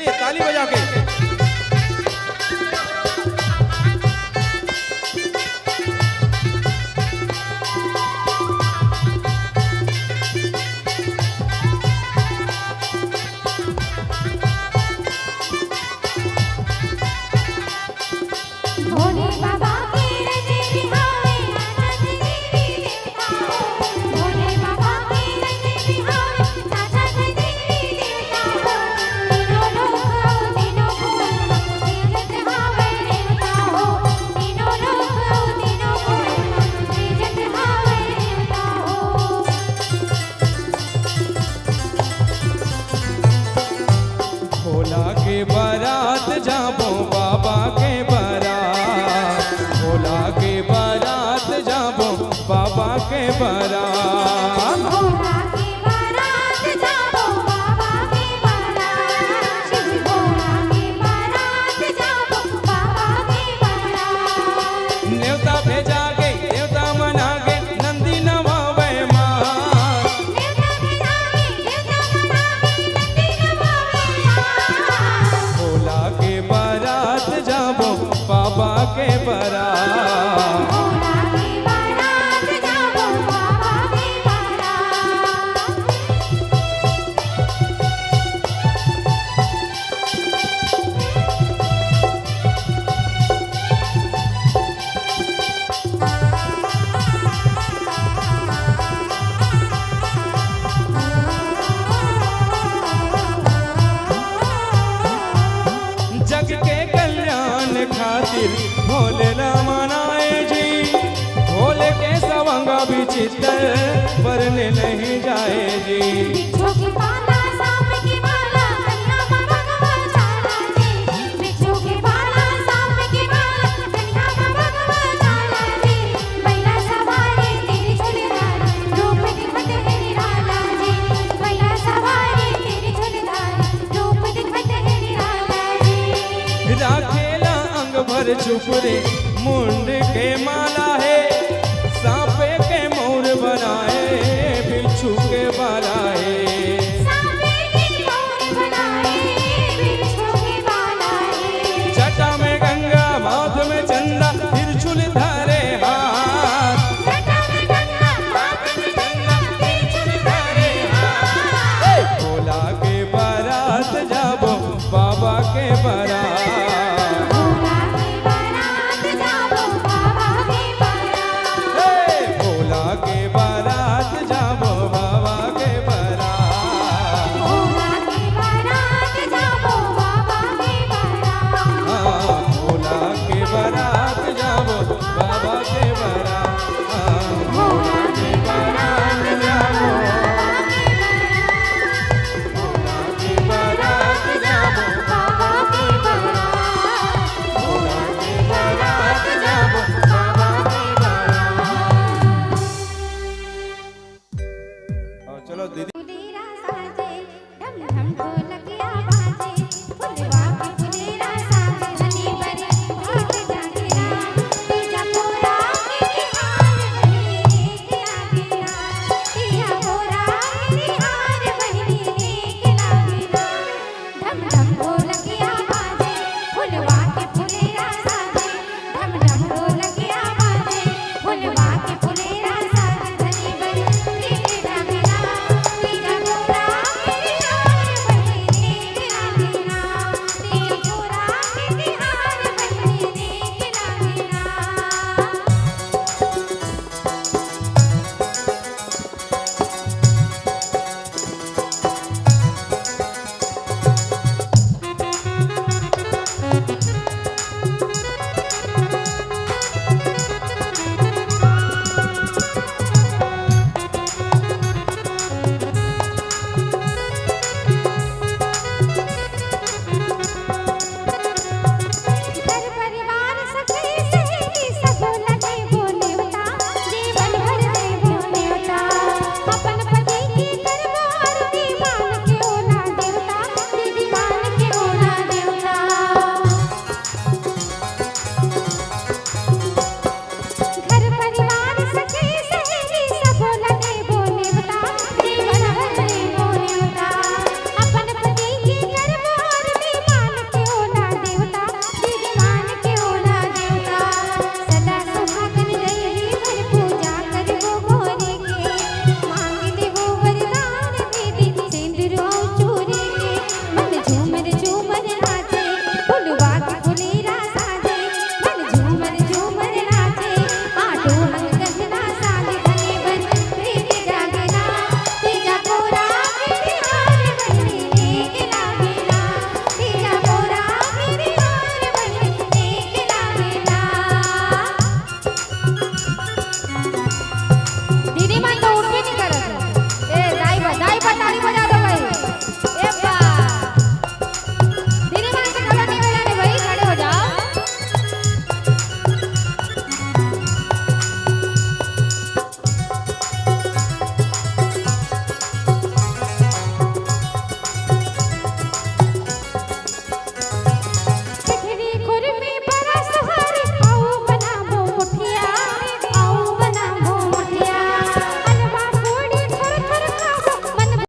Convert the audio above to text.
चलिए ताली बजा के। भोले बाबा के रजे बिहावे नाचत देवी देवता हो। भोले बाबा के रजे बिहावे नाचत देवी देवता हो। तीनों लोक तीनों भुवन तेजत हावे देवता हो। तीनों लोक तीनों भुवन तेजत हावे देवता हो। भोला के बारात जाबो बाबा के बारात, भोला के बारात जाबो बाबा के बारात। भोला के बारात जाबो बाबा के बारात। शिव भोला के बारात जाबो बाबा के बारात। न्योता भेजा के न्योता मना के नंदी नवावे माँ। देवता भेजावे देवता मनावे नंदी नवावे माँ। भोला के बारात जाबो बाबा के बारात। भोला के बारात जाबो बाबा के बारात। जग के कल्याण खातिर भोले ना मनाए जी। भोले के सवंगा भी चित्तर बरने नहीं जाए जी। बिच्छू की माला सांप की माला कन्या में भगवा जाला जी। बिच्छू की माला सांप की माला कन्या में भगवा जाला जी। बैला सवारी तेरी झूलेदार रूप दिखत है निराला जी। बैला सवारी तेरी झूलेदार रूप दिखत है निराला जी। राखेला अंग भर चुप रे मुंड के माला है